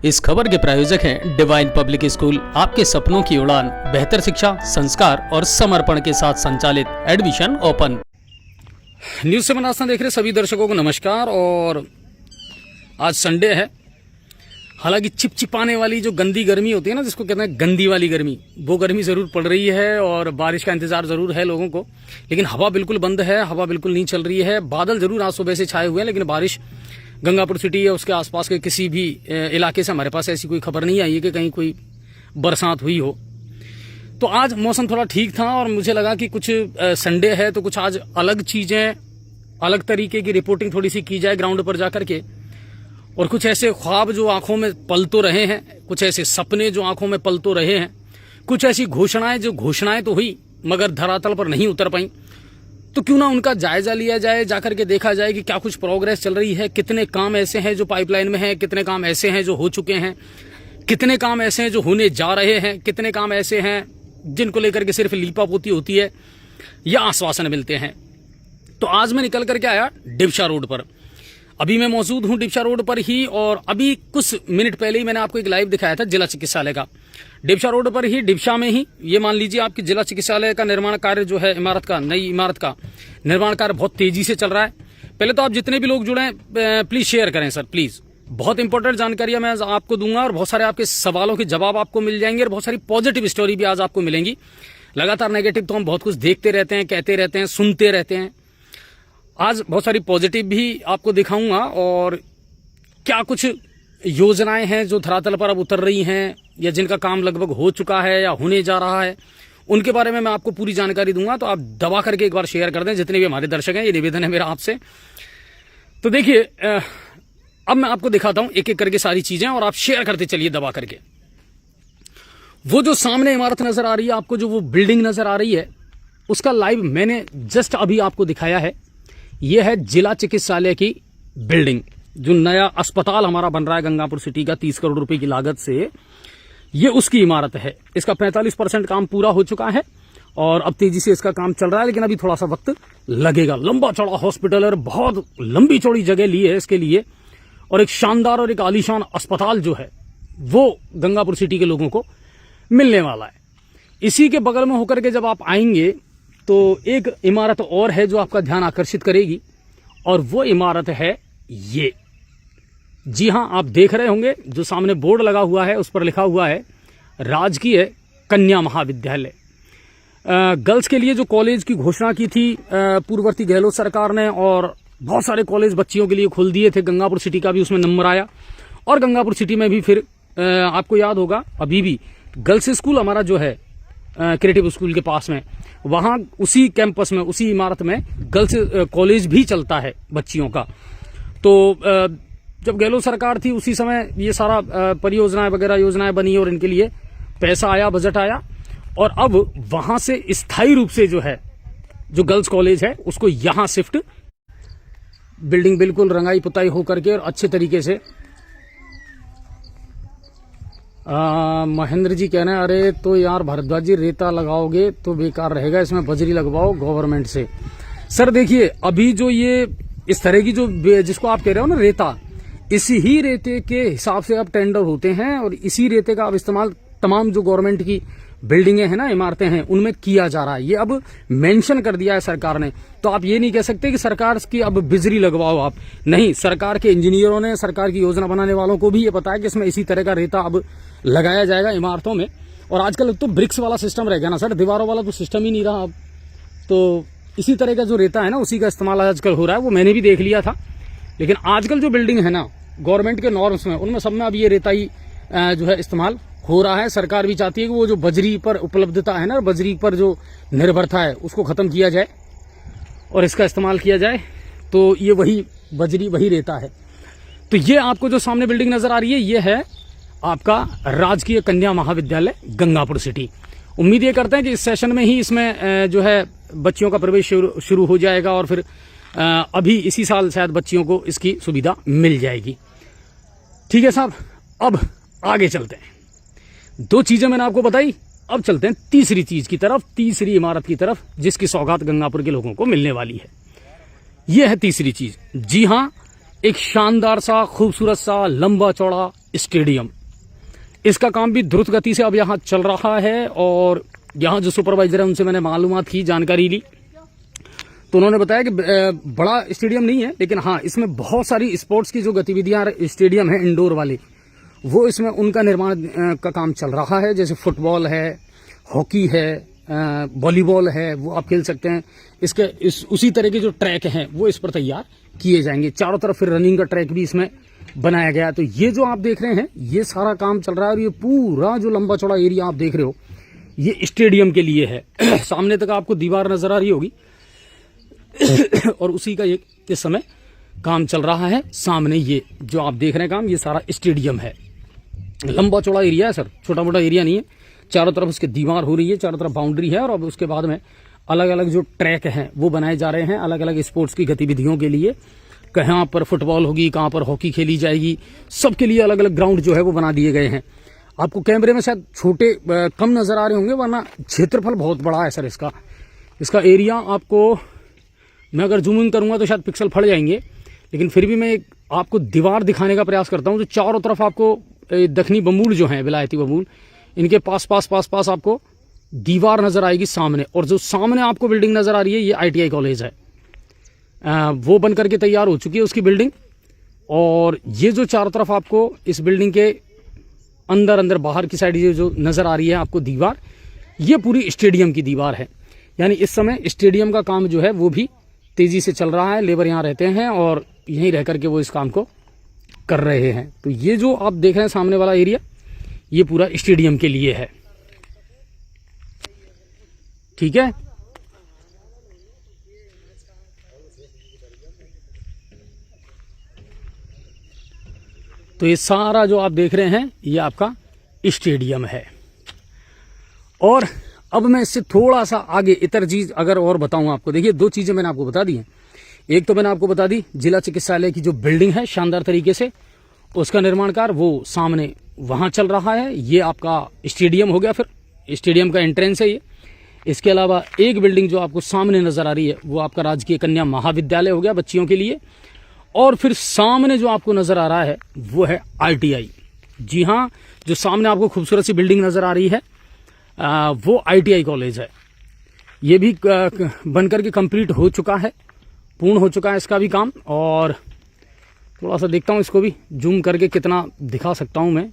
इस खबर के प्रायोजक हैं डिवाइन पब्लिक स्कूल, आपके सपनों की उड़ान, बेहतर शिक्षा, संस्कार और समर्पण के साथ संचालित। Admission open. न्यूज़ 7 आस्था देख रहे सभी दर्शकों को नमस्कार। और आज संडे है, हालांकि चिपचिपाने वाली जो गंदी गर्मी होती है ना, जिसको कहते हैं गंदी वाली गर्मी, वो गर्मी जरूर पड़ रही है और बारिश का इंतजार जरूर है लोगों को। लेकिन हवा बिल्कुल बंद है, हवा बिल्कुल नहीं चल रही है। बादल जरूर आज सुबह से छाए हुए हैं, लेकिन बारिश गंगापुर सिटी या उसके आसपास के किसी भी इलाके से हमारे पास ऐसी कोई खबर नहीं आई है कि कहीं कोई बरसात हुई हो। तो आज मौसम थोड़ा ठीक था और मुझे लगा कि कुछ संडे है तो कुछ आज अलग चीजें, अलग तरीके की रिपोर्टिंग थोड़ी सी की जाए ग्राउंड पर जाकर के। और कुछ ऐसे ख्वाब जो आंखों में पल तो रहे हैं, कुछ ऐसे सपने जो आंखों में पल तो रहे हैं, कुछ ऐसी घोषणाएं जो घोषणाएं तो हुई मगर धरातल पर नहीं उतर पाई। तो क्यों ना उनका जायजा लिया जाए, जाकर के देखा जाए कि क्या कुछ प्रोग्रेस चल रही है, कितने काम ऐसे हैं जो पाइपलाइन में हैं, कितने काम ऐसे हैं जो हो चुके हैं, कितने काम ऐसे हैं जो होने जा रहे हैं, कितने काम ऐसे हैं जिनको लेकर के सिर्फ लीपापोती होती है या आश्वासन मिलते हैं। तो आज मैं निकल करके आया डिबशा रोड पर। अभी मैं मौजूद हूं डिबशा रोड पर ही, और अभी कुछ मिनट पहले ही मैंने आपको एक लाइव दिखाया था जिला चिकित्सालय का। डिबशा रोड पर ही, डिबशा में ही, ये मान लीजिए आपकी जिला चिकित्सालय का निर्माण कार्य जो है, इमारत का, नई इमारत का निर्माण कार्य बहुत तेजी से चल रहा है। पहले तो आप जितने भी लोग जुड़े हैं प्लीज शेयर करें सर, प्लीज। बहुत इंपॉर्टेंट जानकारियां मैं आपको दूंगा और बहुत सारे आपके सवालों के जवाब आपको मिल जाएंगे और बहुत सारी पॉजिटिव स्टोरी भी आज आपको मिलेंगी। लगातार नेगेटिव तो हम बहुत कुछ देखते रहते हैं, कहते रहते हैं, सुनते रहते हैं। आज बहुत सारी पॉजिटिव भी आपको दिखाऊंगा और क्या कुछ योजनाएं हैं जो धरातल पर अब उतर रही हैं या जिनका काम लगभग हो चुका है या होने जा रहा है, उनके बारे में मैं आपको पूरी जानकारी दूंगा। तो आप दबा करके एक बार शेयर कर दें, जितने भी हमारे दर्शक हैं, ये निवेदन है मेरा आपसे। तो देखिए, अब मैं आपको दिखाता हूं एक एक करके सारी चीजें और आप शेयर करते चलिए दबा करके। वो जो सामने इमारत नजर आ रही है आपको, जो वो बिल्डिंग नजर आ रही है, उसका लाइव मैंने जस्ट अभी आपको दिखाया है। यह है जिला चिकित्सालय की बिल्डिंग, जो नया अस्पताल हमारा बन रहा है गंगापुर सिटी का 30 करोड़ रुपए की लागत से। ये उसकी इमारत है। इसका 45% काम पूरा हो चुका है और अब तेजी से इसका काम चल रहा है, लेकिन अभी थोड़ा सा वक्त लगेगा। लंबा चौड़ा हॉस्पिटल और बहुत लंबी चौड़ी जगह ली है इसके लिए, और एक शानदार और एक आलीशान अस्पताल जो है वो गंगापुर सिटी के लोगों को मिलने वाला है। इसी के बगल में होकर के जब आप आएंगे तो एक इमारत और है जो आपका ध्यान आकर्षित करेगी, और वो इमारत है ये। जी हां, आप देख रहे होंगे जो सामने बोर्ड लगा हुआ है, उस पर लिखा हुआ है राजकीय कन्या महाविद्यालय। गर्ल्स के लिए जो कॉलेज की घोषणा की थी पूर्ववर्ती गहलोत सरकार ने, और बहुत सारे कॉलेज बच्चियों के लिए खोल दिए थे। गंगापुर सिटी का भी उसमें नंबर आया, और गंगापुर सिटी में भी फिर आपको याद होगा अभी भी गर्ल्स स्कूल हमारा जो है क्रिएटिव स्कूल के पास में, वहां उसी कैंपस में, उसी इमारत में गर्ल्स कॉलेज भी चलता है बच्चियों का। तो जब गहलोत सरकार थी उसी समय ये सारा परियोजनाएं वगैरह योजनाएं बनी और इनके लिए पैसा आया, बजट आया, और अब वहां से स्थायी रूप से जो है, जो गर्ल्स कॉलेज है, उसको यहां शिफ्ट, बिल्डिंग बिल्कुल रंगाई पुताई होकर के और अच्छे तरीके से। महेंद्र जी कह रहे हैं, अरे तो यार भारद्वाज जी, रेता लगाओगे तो बेकार रहेगा, इसमें बजरी लगवाओ गवर्नमेंट से। सर देखिए, अभी जो ये इस तरह की जो, जिसको आप कह रहे हो ना रेता, इसी ही रेते के हिसाब से अब टेंडर होते हैं और इसी रेते का अब इस्तेमाल तमाम जो गवर्नमेंट की बिल्डिंगें हैं ना, इमारतें हैं, उनमें किया जा रहा है। ये अब मेंशन कर दिया है सरकार ने। तो आप ये नहीं कह सकते कि सरकार की अब बिजली लगवाओ आप, नहीं। सरकार के इंजीनियरों ने, सरकार की योजना बनाने वालों को भी ये पता है कि इसमें इसी तरह का रेता अब लगाया जाएगा इमारतों में। और आजकल तो ब्रिक्स वाला सिस्टम रह गया ना सर, दीवारों वाला तो सिस्टम ही नहीं रहा अब। तो इसी तरह का जो रेता है ना, उसी का इस्तेमाल आजकल हो रहा है। वो मैंने भी देख लिया था, लेकिन आजकल जो बिल्डिंग है ना गवर्नमेंट के नॉर्म्स में, उनमें सब में अब ये रेता ही जो है इस्तेमाल हो रहा है। सरकार भी चाहती है कि वो जो बजरी पर उपलब्धता है ना, बजरी पर जो निर्भरता है, उसको खत्म किया जाए और इसका इस्तेमाल किया जाए। तो ये वही बजरी, वही रेता है। तो ये आपको जो सामने बिल्डिंग नजर आ रही है, ये है आपका राजकीय कन्या महाविद्यालय गंगापुर सिटी। उम्मीद ये करते हैं कि इस सेशन में ही इसमें जो है बच्चियों का प्रवेश शुरू हो जाएगा और फिर अभी इसी साल शायद बच्चियों को इसकी सुविधा मिल जाएगी। ठीक है साहब, अब आगे चलते हैं। दो चीजें मैंने आपको बताई, अब चलते हैं तीसरी चीज की तरफ, तीसरी इमारत की तरफ, जिसकी सौगात गंगापुर के लोगों को मिलने वाली है। यह है तीसरी चीज। जी हां, एक शानदार सा खूबसूरत सा लंबा चौड़ा स्टेडियम, इसका काम भी द्रुत गति से अब यहाँ चल रहा है। और यहाँ जो सुपरवाइजर है उनसे मैंने मालूमात की, जानकारी ली, तो उन्होंने बताया कि बड़ा स्टेडियम नहीं है, लेकिन हाँ इसमें बहुत सारी स्पोर्ट्स की जो गतिविधियां स्टेडियम है इंडोर वाले, वो इसमें उनका निर्माण का काम चल रहा है। जैसे फुटबॉल है, हॉकी है, वॉलीबॉल है, वो आप खेल सकते हैं। उसी तरह के जो ट्रैक हैं वो इस पर तैयार किए जाएंगे। चारों तरफ फिर रनिंग का ट्रैक भी इसमें बनाया गया है। तो ये जो आप देख रहे हैं ये सारा काम चल रहा है, और ये पूरा जो लंबा चौड़ा एरिया आप देख रहे हो ये स्टेडियम के लिए है। सामने तक आपको दीवार नजर आ रही होगी और उसी का इस समय काम चल रहा है। सामने ये जो आप देख रहे हैं काम, ये सारा स्टेडियम है। लंबा चौड़ा एरिया है सर, छोटा मोटा एरिया नहीं है। चारों तरफ उसके दीवार हो रही है, चारों तरफ बाउंड्री है, और अब उसके बाद में अलग अलग जो ट्रैक हैं वो बनाए जा रहे हैं अलग अलग स्पोर्ट्स की गतिविधियों के लिए। कहाँ पर फुटबॉल होगी, कहाँ पर हॉकी खेली जाएगी, सबके लिए अलग अलग ग्राउंड जो है वो बना दिए गए हैं। आपको कैमरे में शायद छोटे कम नजर आ रहे होंगे, वरना क्षेत्रफल बहुत बड़ा है सर इसका एरिया। आपको मैं अगर जूम इन करूंगा तो शायद पिक्सल फट जाएंगे, लेकिन फिर भी मैं आपको दीवार दिखाने का प्रयास करता हूं। तो चारों तरफ आपको दक्षिणी बमूल जो है, विलायती बमूल, इनके पास पास आपको दीवार नजर आएगी सामने। और जो सामने आपको बिल्डिंग नजर आ रही है ये ITI कॉलेज है, वो बन करके तैयार हो चुकी है उसकी बिल्डिंग। और ये जो चारों तरफ आपको इस बिल्डिंग के अंदर बाहर की साइड ये जो नजर आ रही है आपको दीवार, ये पूरी स्टेडियम की दीवार है। यानी इस समय स्टेडियम का काम जो है वो भी तेजी से चल रहा है। लेबर यहाँ रहते हैं और यहीं रह करके वो इस काम को कर रहे हैं। तो ये जो आप देख रहे हैं सामने वाला एरिया, ये पूरा स्टेडियम के लिए है। ठीक है, तो ये सारा जो आप देख रहे हैं ये आपका स्टेडियम है। और अब मैं इससे थोड़ा सा आगे इतर चीज अगर और बताऊं आपको, देखिए 2 चीजें मैंने आपको बता दी हैं। एक तो मैंने आपको बता दी जिला चिकित्सालय की जो बिल्डिंग है शानदार तरीके से, उसका निर्माण कार्य वो सामने वहां चल रहा है। ये आपका स्टेडियम हो गया, फिर स्टेडियम का एंट्रेंस है ये। इसके अलावा एक बिल्डिंग जो आपको सामने नजर आ रही है वो आपका राजकीय कन्या महाविद्यालय हो गया बच्चियों के लिए। और फिर सामने जो आपको नजर आ रहा है वो है ITI। जी हाँ, जो सामने आपको खूबसूरत सी बिल्डिंग नजर आ रही है वो ITI कॉलेज है। ये भी बनकर के कंप्लीट हो चुका है, पूर्ण हो चुका है इसका भी काम। और थोड़ा सा देखता हूँ इसको भी जूम करके कितना दिखा सकता हूँ मैं।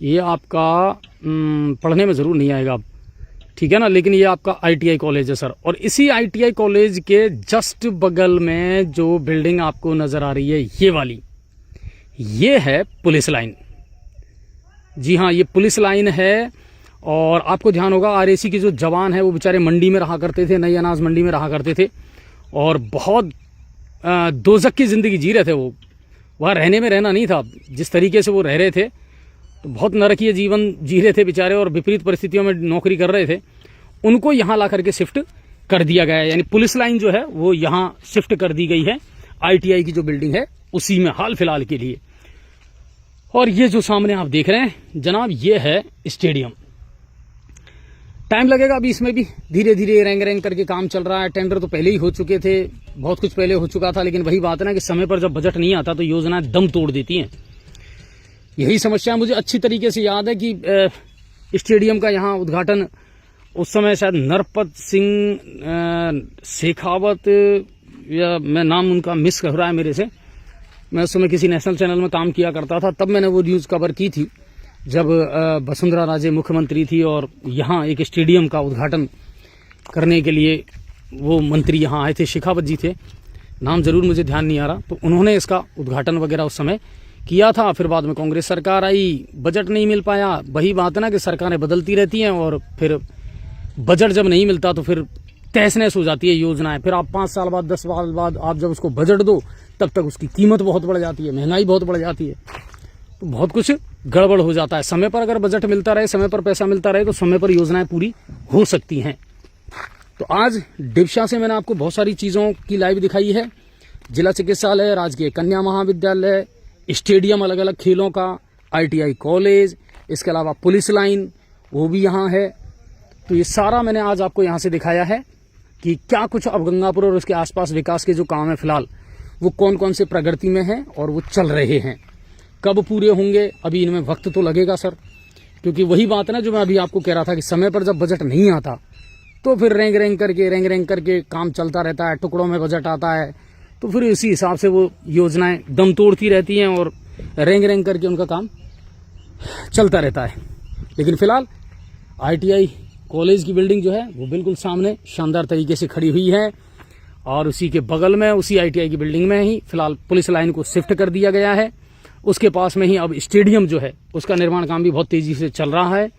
ये आपका पढ़ने में ज़रूर नहीं आएगा अब, ठीक है ना, लेकिन ये आपका ITI कॉलेज है सर। और इसी ITI कॉलेज के जस्ट बगल में जो बिल्डिंग आपको नज़र आ रही है ये वाली, ये है पुलिस लाइन। जी हाँ, ये पुलिस लाइन है। और आपको ध्यान होगा RAC के जो जवान हैं वो बेचारे मंडी में रहा करते थे, नई अनाज मंडी में रहा करते थे, और बहुत दोजक की ज़िंदगी जी रहे थे। वो वहाँ रहने में रहना नहीं था, जिस तरीके से वो रह रहे थे तो बहुत नरकीय जीवन जी रहे थे बेचारे, और विपरीत परिस्थितियों में नौकरी कर रहे थे। उनको यहाँ ला करके शिफ्ट कर दिया गया है, यानी पुलिस लाइन जो है वो यहाँ शिफ्ट कर दी गई है ITI की जो बिल्डिंग है उसी में हाल फिलहाल के लिए। और ये जो सामने आप देख रहे हैं जनाब, ये है स्टेडियम। टाइम लगेगा अभी इसमें भी, धीरे धीरे रैंक करके काम चल रहा है। टेंडर तो पहले ही हो चुके थे, बहुत कुछ पहले हो चुका था, लेकिन वही बात है ना कि समय पर जब बजट नहीं आता तो योजनाएं दम तोड़ देती हैं। यही समस्या मुझे अच्छी तरीके से याद है कि स्टेडियम का यहाँ उद्घाटन उस समय शायद नरपत सिंह शेखावत, या मैं नाम उनका मिस हो रहा है मेरे से, मैं उस समय किसी नेशनल चैनल में काम किया करता था, तब मैंने वो न्यूज़ कवर की थी जब वसुंधरा राजे मुख्यमंत्री थी और यहाँ एक स्टेडियम का उद्घाटन करने के लिए वो मंत्री यहाँ आए थे, शेखावत जी थे, नाम जरूर मुझे ध्यान नहीं आ रहा। तो उन्होंने इसका उद्घाटन वगैरह उस समय किया था। फिर बाद में कांग्रेस सरकार आई, बजट नहीं मिल पाया। वही बात है ना कि सरकारें बदलती रहती हैं और फिर बजट जब नहीं मिलता तो फिर तहस नहस हो जाती है योजनाएं। फिर आप 5 साल बाद 10 साल बाद आप जब उसको बजट दो तब तक उसकी कीमत बहुत बढ़ जाती है, महंगाई बहुत बढ़ जाती है, तो बहुत कुछ गड़बड़ हो जाता है। समय पर अगर बजट मिलता रहे, समय पर पैसा मिलता रहे तो समय पर योजनाएं पूरी हो सकती हैं। तो आज डिप्शा से मैंने आपको बहुत सारी चीज़ों की लाइव दिखाई है। जिला चिकित्सालय, राजकीय कन्या महाविद्यालय, स्टेडियम अलग अलग खेलों का, ITI कॉलेज, इसके अलावा पुलिस लाइन वो भी यहाँ है। तो ये सारा मैंने आज आपको यहाँ से दिखाया है कि क्या कुछ अब गंगापुर और उसके आसपास विकास के जो काम है फिलहाल वो कौन कौन से प्रगति में हैं और वो चल रहे हैं। कब पूरे होंगे अभी इनमें वक्त तो लगेगा सर, क्योंकि वही बात है ना जो मैं अभी आपको कह रहा था कि समय पर जब बजट नहीं आता तो फिर रेंग रेंग करके काम चलता रहता है, टुकड़ों में बजट आता है, तो फिर इसी हिसाब से वो योजनाएं दम तोड़ती रहती हैं और रेंग करके उनका काम चलता रहता है। लेकिन फिलहाल ITI कॉलेज की बिल्डिंग जो है वो बिल्कुल सामने शानदार तरीके से खड़ी हुई है और उसी के बगल में उसी ITI की बिल्डिंग में ही फिलहाल पुलिस लाइन को शिफ्ट कर दिया गया है। उसके पास में ही अब स्टेडियम जो है उसका निर्माण काम भी बहुत तेजी से चल रहा है।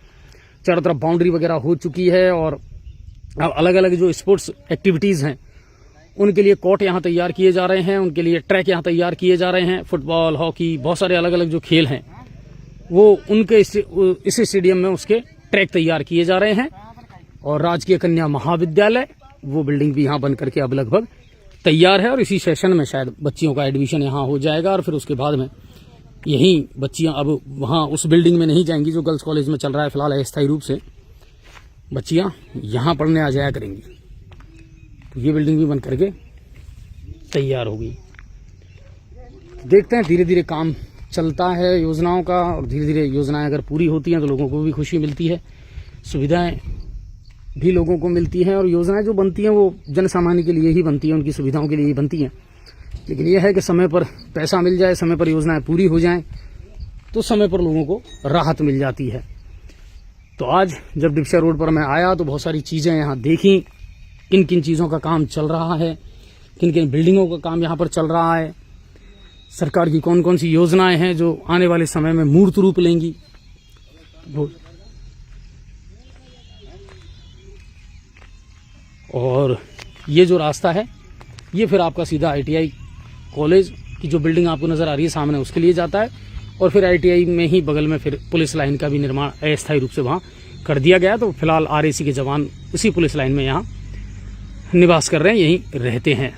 चारों तरफ बाउंड्री वगैरह हो चुकी है और अब अलग अलग जो स्पोर्ट्स एक्टिविटीज़ हैं उनके लिए कोर्ट यहाँ तैयार किए जा रहे हैं, उनके लिए ट्रैक यहाँ तैयार किए जा रहे हैं। फुटबॉल, हॉकी, बहुत सारे अलग अलग जो खेल हैं वो उनके इस स्टेडियम में उसके ट्रैक तैयार किए जा रहे हैं। और राजकीय कन्या महाविद्यालय वो बिल्डिंग भी यहाँ बन करके अब लगभग तैयार है और इसी सेशन में शायद बच्चियों का एडमिशन यहाँ हो जाएगा और फिर उसके बाद में यहीं बच्चियाँ अब वहाँ उस बिल्डिंग में नहीं जाएंगी जो गर्ल्स कॉलेज में चल रहा है फिलहाल अस्थायी रूप से, बच्चियाँ यहाँ पढ़ने आ जाया करेंगी। तो ये बिल्डिंग भी बन करके तैयार हो गई। देखते हैं धीरे धीरे काम चलता है योजनाओं का और धीरे धीरे योजनाएं अगर पूरी होती हैं तो लोगों को भी खुशी मिलती है, सुविधाएं भी लोगों को मिलती हैं और योजनाएं जो बनती हैं वो जन सामान्य के लिए ही बनती हैं, उनकी सुविधाओं के लिए ही बनती हैं। लेकिन यह है कि समय पर पैसा मिल जाए, समय पर योजनाएं पूरी हो जाएं तो समय पर लोगों को राहत मिल जाती है। तो आज जब डिप्सा रोड पर मैं आया तो बहुत सारी चीज़ें यहाँ देखी, किन किन चीज़ों का काम चल रहा है, किन किन बिल्डिंगों का काम यहाँ पर चल रहा है, सरकार की कौन कौन सी योजनाएं हैं जो आने वाले समय में मूर्त रूप लेंगी। और ये जो रास्ता है ये फिर आपका सीधा ITI कॉलेज की जो बिल्डिंग आपको नज़र आ रही है सामने उसके लिए जाता है और फिर ITI में ही बगल में फिर पुलिस लाइन का भी निर्माण अस्थायी रूप से वहाँ कर दिया गया। तो फिलहाल RAC के जवान उसी पुलिस लाइन में यहाँ निवास कर रहे हैं, यहीं रहते हैं।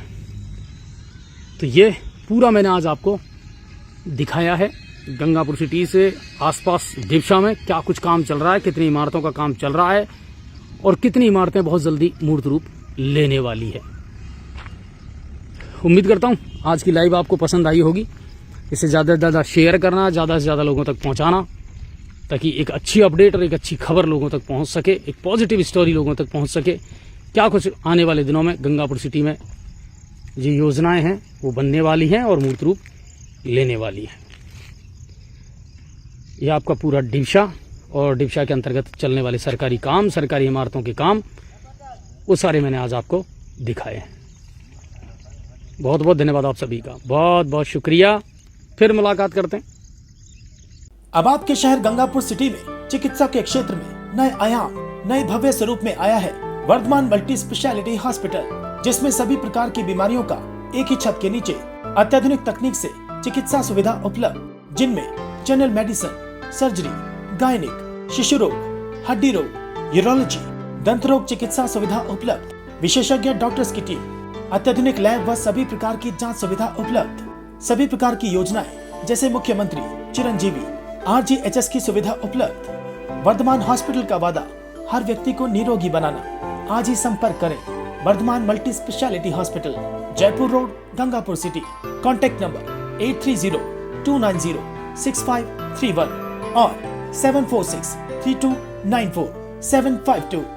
तो ये पूरा मैंने आज आपको दिखाया है गंगापुर सिटी से आसपास डिप्सा में क्या कुछ काम चल रहा है, कितनी इमारतों का काम चल रहा है और कितनी इमारतें बहुत जल्दी मूर्त रूप लेने वाली है। उम्मीद करता हूँ आज की लाइव आपको पसंद आई होगी। इसे ज़्यादा से ज़्यादा शेयर करना, ज़्यादा से ज़्यादा लोगों तक पहुँचाना, ताकि एक अच्छी अपडेट और एक अच्छी खबर लोगों तक पहुँच सके, एक पॉजिटिव स्टोरी लोगों तक पहुँच सके। क्या कुछ आने वाले दिनों में गंगापुर सिटी में जो योजनाएं हैं वो बनने वाली हैं और मूर्त रूप लेने वाली हैं। यह आपका पूरा डिप्सा और डिप्सा के अंतर्गत चलने वाले सरकारी काम, सरकारी इमारतों के काम, वो सारे मैंने आज आपको दिखाए हैं। बहुत बहुत धन्यवाद आप सभी का, बहुत बहुत शुक्रिया। फिर मुलाकात करते हैं। अब आपके शहर गंगापुर सिटी में चिकित्सा के क्षेत्र में नए आयाम, नए भव्य स्वरूप में आया है वर्धमान मल्टी स्पेशलिटी हॉस्पिटल, जिसमें सभी प्रकार की बीमारियों का एक ही छत के नीचे अत्याधुनिक तकनीक से चिकित्सा सुविधा उपलब्ध, जिनमें जनरल मेडिसिन, सर्जरी, गायनिक, शिशु रोग, हड्डी रोग, यूरोलॉजी, दंत रोग चिकित्सा सुविधा उपलब्ध, विशेषज्ञ डॉक्टर्स की टीम, अत्याधुनिक लैब व सभी प्रकार की जांच सुविधा उपलब्ध, सभी प्रकार की योजनाएं जैसे मुख्यमंत्री चिरंजीवी RGHS की सुविधा उपलब्ध। वर्धमान हॉस्पिटल का वादा हर व्यक्ति को निरोगी बनाना। आज ही संपर्क करें Vardhman multi speciality hospital, Jaipur road, Gangapur city. Contact number 8302906531 और 7463294752।